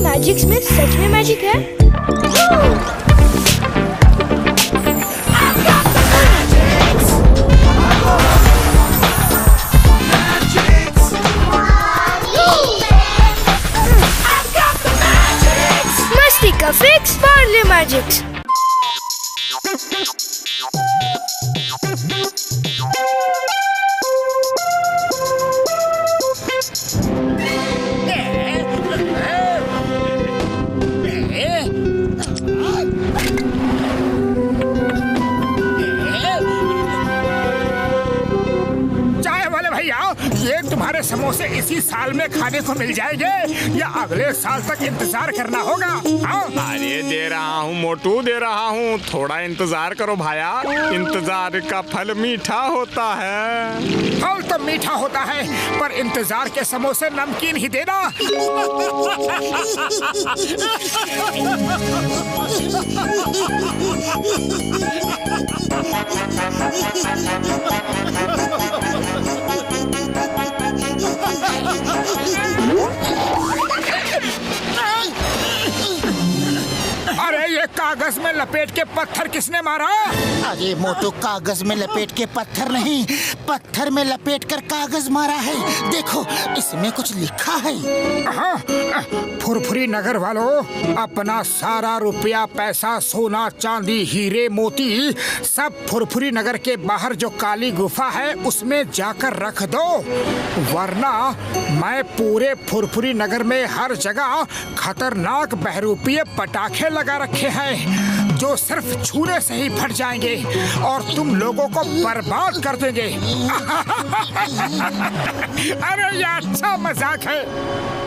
Magics में सच में magic है? मस्ती का फिक्स पार्ले मैजिक्स। ये तुम्हारे समोसे इसी साल में खाने को मिल जाएंगे या अगले साल तक इंतजार करना होगा? अरे दे रहा हूँ मोटू, दे रहा हूँ, थोड़ा इंतजार करो भाया। इंतजार का फल मीठा होता है। फल तो मीठा होता है पर इंतजार के समोसे नमकीन ही देना। अरे ये कागज में लपेट के पत्थर किसने मारा? अरे मोटू, कागज में लपेट के पत्थर नहीं, पत्थर में लपेट कर कागज मारा है। देखो इसमें कुछ लिखा है। हाँ, फुरफुरी नगर वालों, अपना सारा रुपया पैसा सोना चांदी हीरे मोती सब फुरफुरी नगर के बाहर जो काली गुफा है उसमें जाकर रख दो, वरना मैं पूरे फुरफुरी नगर में हर जगह खतरनाक बहरूपीय पटाखे लगा रखे हैं जो सिर्फ छूने से ही फट जाएंगे और तुम लोगों को बर्बाद कर देंगे। अरे ये अच्छा मजाक है।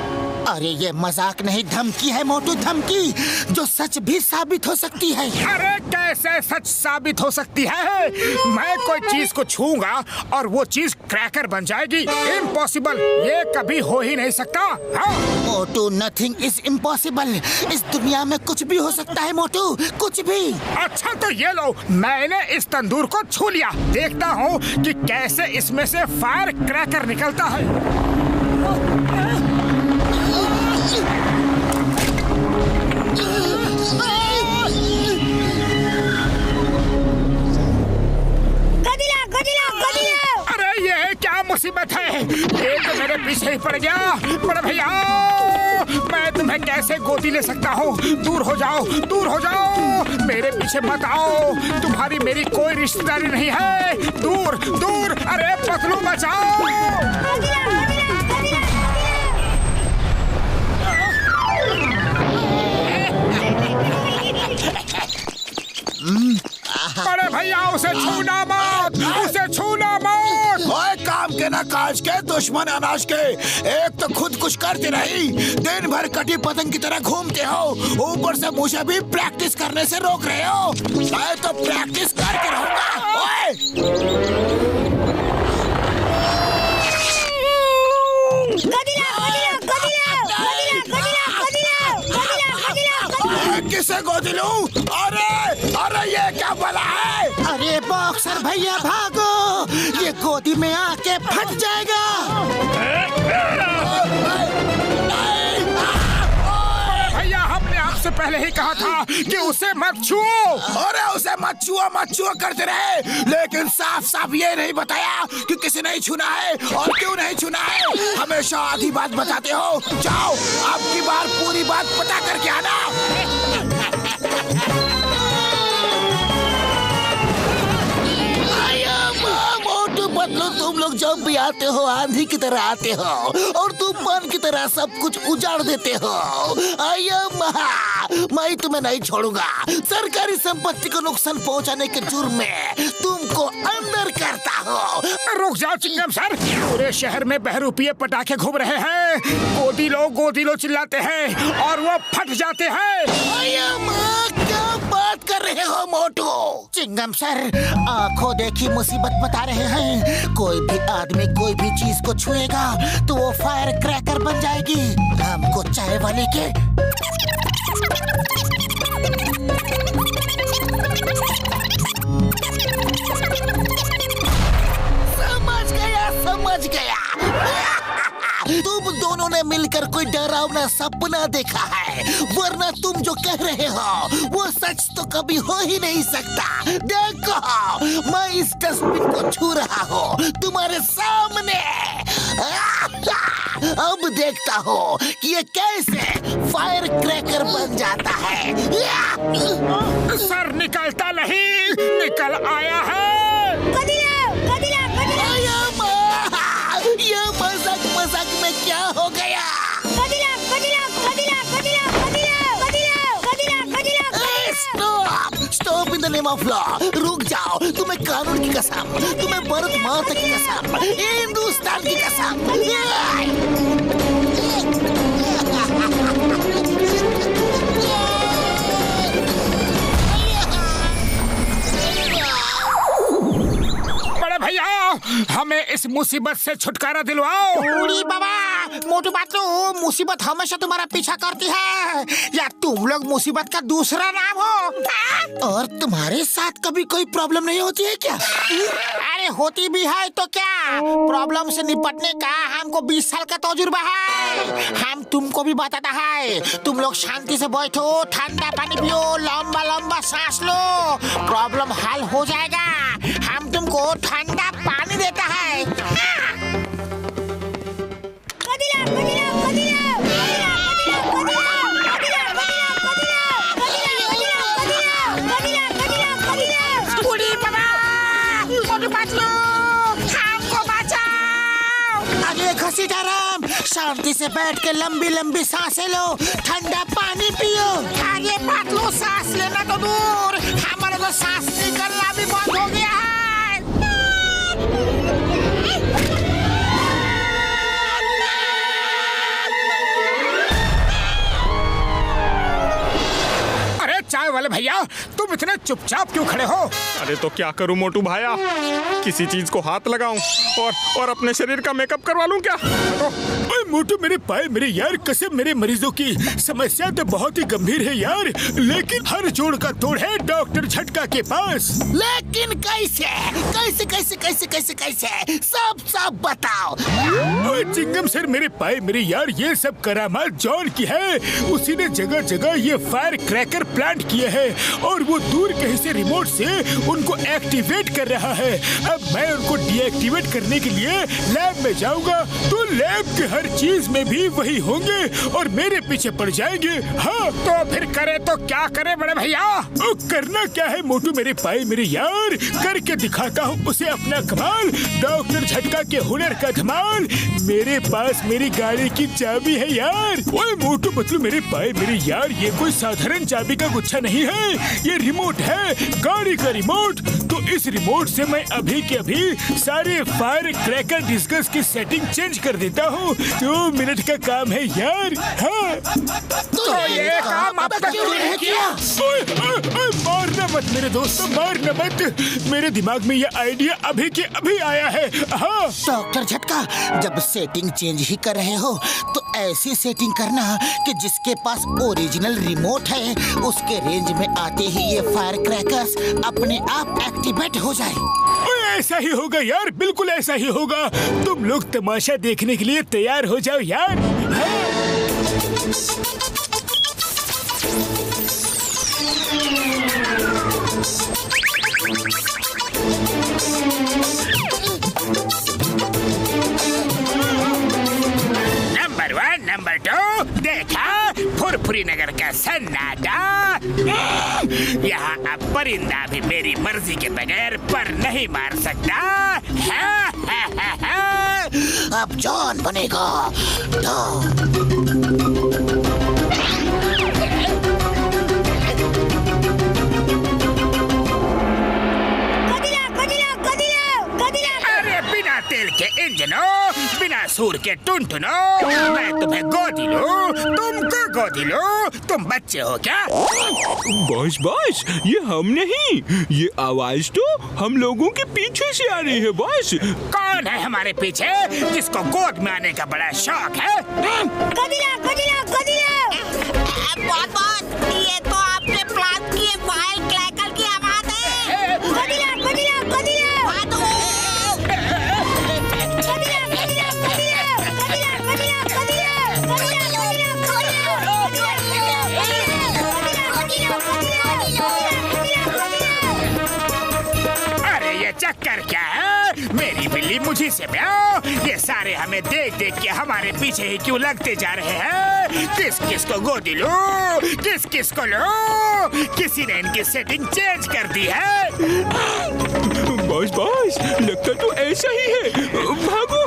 अरे ये मजाक नहीं, धमकी है मोटू, धमकी जो सच भी साबित हो सकती है। अरे कैसे सच साबित हो सकती है? मैं कोई चीज को छूऊंगा और वो चीज क्रैकर बन जाएगी। इम्पॉसिबल, ये कभी हो ही नहीं सकता। हाँ? मोटू, नथिंग इज इम्पॉसिबल। इस दुनिया में कुछ भी हो सकता है मोटू, कुछ भी। अच्छा तो ये लो, मैंने इस तंदूर को छू लिया, देखता हूँ कि कैसे इसमें से फायर क्रैकर निकलता है। अरे ये क्या मुसीबत है? ये तो मेरे पीछे ही पड़ गया। बड़े भैया, मैं तुम्हें कैसे गोदी ले सकता हूँ? दूर हो जाओ, दूर हो जाओ, मेरे पीछे मत आओ। तुम्हारी मेरी कोई रिश्तेदारी नहीं है। दूर दूर। अरे पतलू बचाओ। बड़े भैया, उसे छूना मत, उसे छूना मत। ओए काम के ना काज के, दुश्मन अनाज के। एक तो खुद कुछ करते नहीं, दिन भर कटी पतंग की तरह घूमते हो, ऊपर से मुझे भी प्रैक्टिस करने से रोक रहे हो। मैं तो प्रैक्टिस करके रहूंगा। ओए किसे गोदी लूं? अरे अरे ये क्या बला है? अरे बॉक्सर भैया भागो, ये गोदी में आके फट जाएगा। भैया, हमने आपसे पहले ही कहा था कि उसे मत छुओ। अरे उसे मत छुओ करते रहे, लेकिन साफ साफ ये नहीं बताया कि किसी नहीं छूना है और क्यों नहीं छूना है। हमेशा आधी बात बताते हो। जाओ, अब की बार पूरी बात पता करके आना। बदलो, तुम लोग जब भी आते हो आंधी की तरह आते हो और तूफान की तरह सब कुछ उजाड़ देते हो। मैं तुम्हें नहीं छोड़ूंगा। सरकारी संपत्ति को नुकसान पहुंचाने के जुर्म में तुमको अंदर करता हूँ। रुक जाओ चिंगम सर, पूरे शहर में बहरूपीय पटाखे घूम रहे हैं। गोदी लो चिल्लाते हैं और वो फट जाते हैं। क्या बात कर रहे हो मोटू? चिंगम सर, आंखों देखी मुसीबत बता रहे हैं। कोई भी आदमी कोई भी चीज को छुएगा तो वो फायर क्रैकर बन जाएगी। हमको चाय वाले के समझ गया। तुम दोनों ने मिलकर कोई डरावना सपना देखा है, वरना तुम जो कह रहे हो वो सच तो कभी हो ही नहीं सकता। देखो, मैं इस डस्टबिन को छू रहा हूँ तुम्हारे सामने। अब देखता हूँ कि ये कैसे फायर क्रैकर बन जाता है। सर निकलता नहीं, निकल आया है। ये मजाक में क्या हो गया? Stop in the name of law. रुक जाओ, तुम्हें कानून की कसम, तुम्हें भारत माता की कसम, हिंदुस्तान की कसम। बड़े भैया, हमें इस मुसीबत से छुटकारा दिलवाओ। बूढ़ी बाबा, मोटू बातू, मुसीबत हमेशा तुम्हारा पीछा करती है, या तुम लोग मुसीबत का दूसरा नाम हो? और तुम्हारे साथ कभी कोई प्रॉब्लम नहीं होती है क्या? अरे होती भी है तो क्या, प्रॉब्लम से निपटने का हमको 20 साल का तजुर्बा है। हम तुमको भी बताता है, तुम लोग शांति से बैठो, ठंडा पानी पियो, लंबा लंबा सांस लो, प्रॉब्लम हल हो जाएगा। हम तुमको ठंडा पानी देता है। घसीटाराम, शांति से बैठ के लंबी लंबी सांसें लो, ठंडा पानी पियो। आगे पतलू, सांस लेना तो दूर, हमारा तो सांस निकलना भी बंद हो गया है। चाय वाले भैया, तुम इतने चुपचाप क्यों खड़े हो? अरे तो क्या करूं मोटू भाया, किसी चीज को हाथ लगाऊं और अपने शरीर का मेकअप करवा लूं क्या? ओए मोटू, मेरे पाए मेरे यार, कसम, मेरे मरीजों की समस्या तो बहुत ही गंभीर है यार, लेकिन हर जोड़ का तोड़ है डॉक्टर झटका के पास। लेकिन कैसे कैसे कैसे कैसे कैसे कैसे सब बताओ। ओए चिंगम सर, मेरे पाए मेरे यार, ये सब करामात जॉन की है। उसी ने जगह जगह ये फायर क्रैकर प्लांट किए हैं और वो दूर कहीं से रिमोट से उनको एक्टिवेट कर रहा है। अब मैं उनको डीएक्टिवेट करने के लिए लैब में जाऊंगा तो लैब के हर चीज में भी वही होंगे और मेरे पीछे पड़ जाएंगे। हाँ, तो फिर करे तो क्या करे बड़े भैया? करना क्या है मोटू मेरे पाए मेरे यार, करके दिखाता हूँ उसे अपना कमाल, डॉक्टर झटका के हुनर का धमाल। मेरे पास मेरी गाड़ी की चाबी है यार। ओए मोटू पतलू मेरे पाए मेरे यार, ये कोई साधारण चाबी का गुच्छा नहीं है, ये रिमोट है, गाड़ी का रिमोट। तो इस रिमोट से मैं अभी के अभी सारे फायर क्रैकर डिस्कस की सेटिंग चेंज कर देता हूँ। 2 मिनट का काम है यार। हाँ, तो ये काम अब तक क्यों नहीं किया? मारना मत मेरे दोस्तों, मारना मत, मेरे दिमाग में ये आइडिया अभी के अभी आया है। हाँ डॉक्टर झटका, जब सेटिंग चेंज ही कर रहे हो तो ऐसी सेटिंग करना कि जिसके पास ओरिजिनल रिमोट है उसके रेंज में आते ही ये फायर क्रैकर्स अपने आप एक्टिवेट हो जाए। ऐसा ही होगा यार, बिल्कुल ऐसा ही होगा। तुम लोग तमाशा देखने के लिए तैयार हो जाओ यार। नंबर 1, नंबर 2, देखा फुरफुरी नगर का सन्नाटा। यहाँ अब परिंदा भी मेरी मर्जी के बगैर पर नहीं मार सकता। अब जॉन बनेगा तेल के इंजनों, बिना सूर के टुनटुनों, मैं तुम्हें गोदी लूं, तुमको गोदी लूं, तुम बच्चे हो क्या? बॉस ये हम नहीं, ये आवाज तो हम लोगों के पीछे से आ रही है बॉस। कौन है हमारे पीछे जिसको गोद में आने का बड़ा शौक है? बॉस, ये तो आपने प्लान किए फायर क्रैकर की आवाज है। चक्कर क्या है? मेरी बिल्ली मुझे से म्याऊं। ये सारे हमें देख देख के हमारे पीछे ही क्यों लगते जा रहे हैं? किस किस को गोदी लूं? किस किस को लूं? किसी ने इनकी सेटिंग चेंज कर दी है। बॉस लगता तो ऐसा ही है। भागो।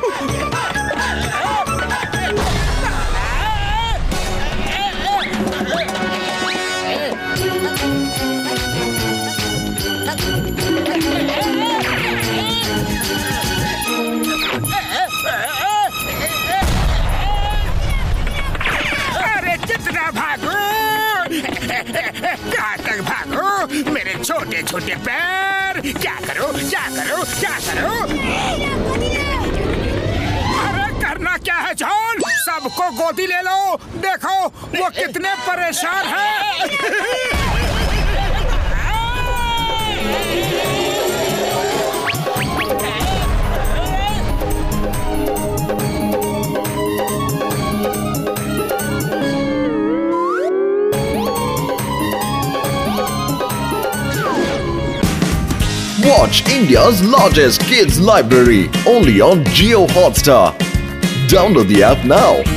अरे कितना भागूं? कहाँ तक भागूं? मेरे छोटे छोटे पैर। क्या करूं? क्या करूं? क्या करूं? अरे करना क्या है जॉन? सबको गोदी ले लो। देखो वो कितने परेशान हैं। Watch India's largest kids library only on Jio Hotstar. Download the app now.